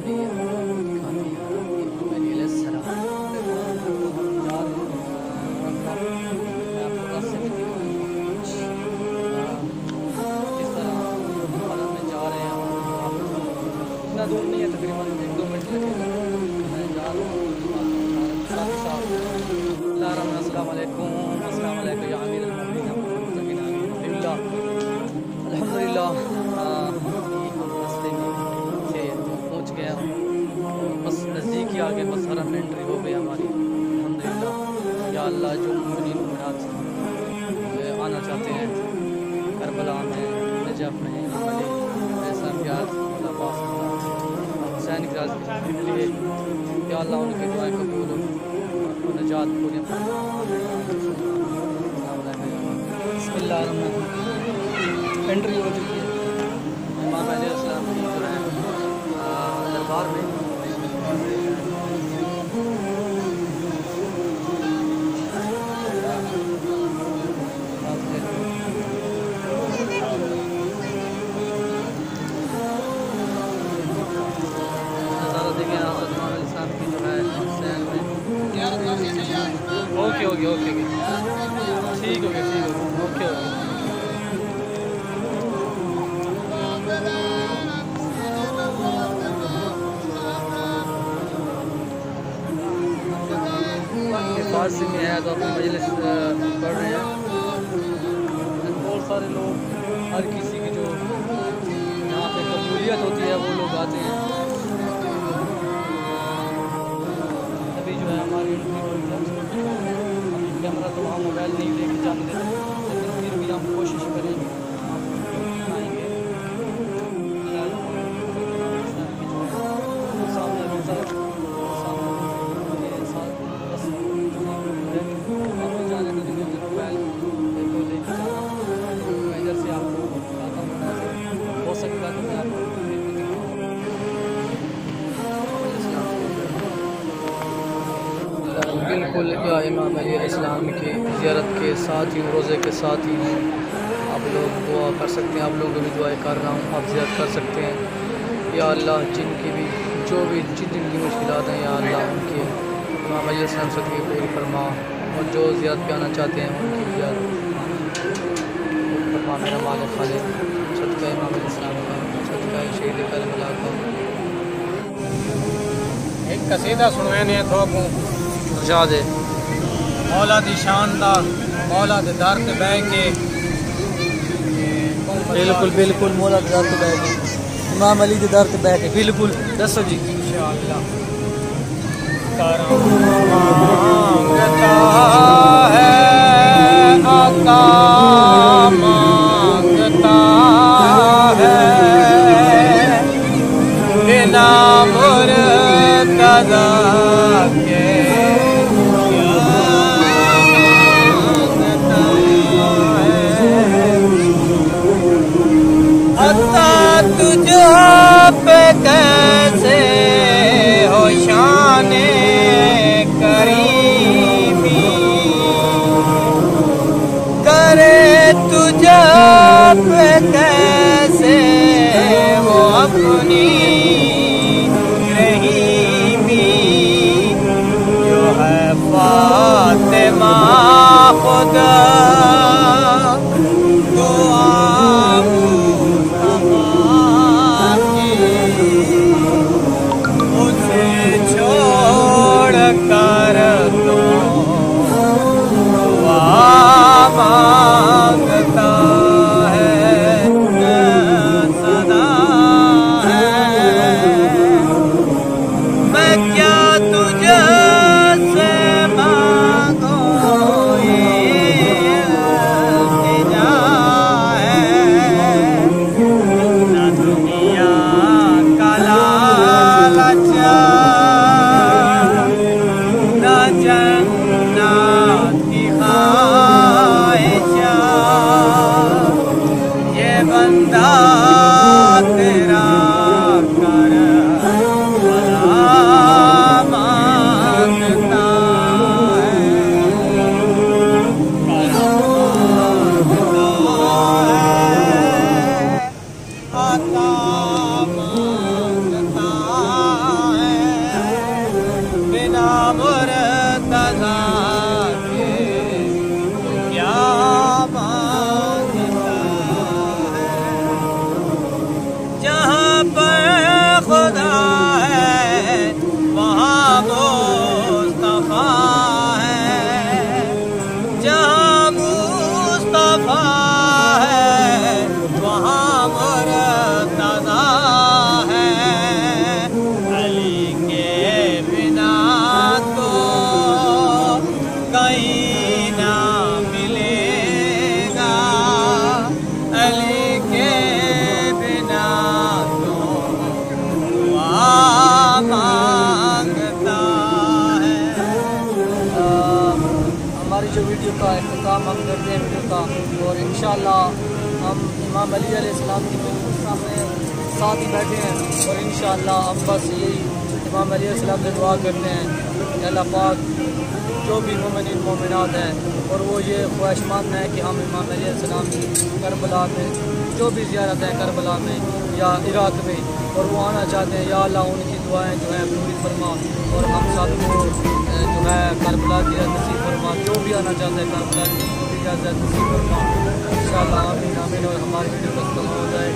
नहीं है, दिखाते हैं इमाम अली अलैहिस्सलाम। मैं आपको रास्ते में दिखाऊंगा किस तरह हरम में जा रहे हैं। इतना दूर नहीं है, तकरीबन 1-2 मिनट लगेगा। मैं जा रहा हूँ साथ साथ। अस्सलाम वालेकुम, अस्सलाम वालेकुम या अमीर अल-मोमिनीन अल्हम्दुलिल्लाह। हम रास्ते में से पहुँच गए हम, बस नज़दीक ही आ गए, बस हरम में एंट्री हो गई हमारी अल्हम्दुलिल्लाह। या अल्लाह जो मुमिनीन मुमिनात आना चाहते हैं करबला में, नजफ़ में, ऐसा प्यार हुसैन की राज़ के लिए, या अल्लाह उनकी दुआएं कबूल हो, उनको निजात पूरी एंट्री हो चुकी है इमाम अली अलैहिस्सलाम की जो है दरबार में। नज़ारा देखें हज़रत इमाम अली अलैहिस्सलाम की जो है हुसैन में। ओके ओके ओके ठीक हो गया, ठीक हो गया, ओके ओके। फारसी में है तो अपनी मजलिस पढ़ रहे हैं। बहुत सारे लोग, हर किसी की जो यहाँ पे कबूलियत होती है वो लोग आते हैं। अभी जो है हमारी कैमरा तो वहाँ मोबाइल नहीं लेके जाने देते, लेकिन फिर भी हम कोशिश करेंगे आएंगे। सामने रोज़ा हो सकता है तो मैं आपको बिल्कुल इमाम अली अलैहिस्सलाम की ज़ियारत के साथ ही, रोज़े के साथ ही हैं। आप लोग दुआ कर सकते हैं, आप लोगों भी दुआएं कर रहा हूँ, आप ज़ियारत कर सकते हैं। या अल्लाह जिनकी भी जिनकी मुश्किलात हैं, या अल्लाह उनकी इमाम अली अलैहिस्सलाम से पूरी फरमा, और जो ज़ियारत पे आना चाहते हैं उनकी ज़ियारत फरमा। मेरा माल खाले सदका इमाम अली अलैहिस्सलाम का, सदका शहीद करबला का। एक कसीदा सुनवाने थोको जा दे मौला दी शानदार, मौला दे दर ते बह के। बिल्कुल बिल्कुल मौला दे दर ते बह के, इमाम अली दे दर ते बह के, बिल्कुल दसो जी। इंशाअल्लाह मांगता है आका, मांगता है बिना मुर्तज़ा के। तुझ पे कैसे हो शाने करीमी, करे तुझ पे कैसे वो अपनी रहीमी। जो है फातिमा खुदा मांगता है सदा है। मैं क्या तुझे से मांगो ये इल्तिजा है। न दुनिया का लालच न जन्नत की बंदा तेरा कर भला मांगता है, आता मांगता अख्ताम हम करते हैं वीडियो का, और इंशाअल्लाह हम इमाम अली अलैहिस्सलाम के सामने साथ ही बैठे हैं, और इंशाअल्लाह हम बस यही इमाम अली अलैहिस्सलाम से दुआ करते हैं कि अल्लाह पाक जो भी मोमिन मोमिनात हैं और वो ये ख्वाहिशमंद है कि हम इमाम अली अलैहिस्सलाम की करबला में जो भी ज़ियारत है करबला में या इराक़ में, और वो आना चाहते हैं, या अल्लाह उनकी दुआएं जो है पूरी फरमा, और हम सबको जो है करबला की नसीब फरमा। जो भी आना चाहते हैं करबला की इजाज़त नसीब फरमा इंशाअल्लाह। आमीन आमीन। और हमारी वीडियो का खत्म हो जाए।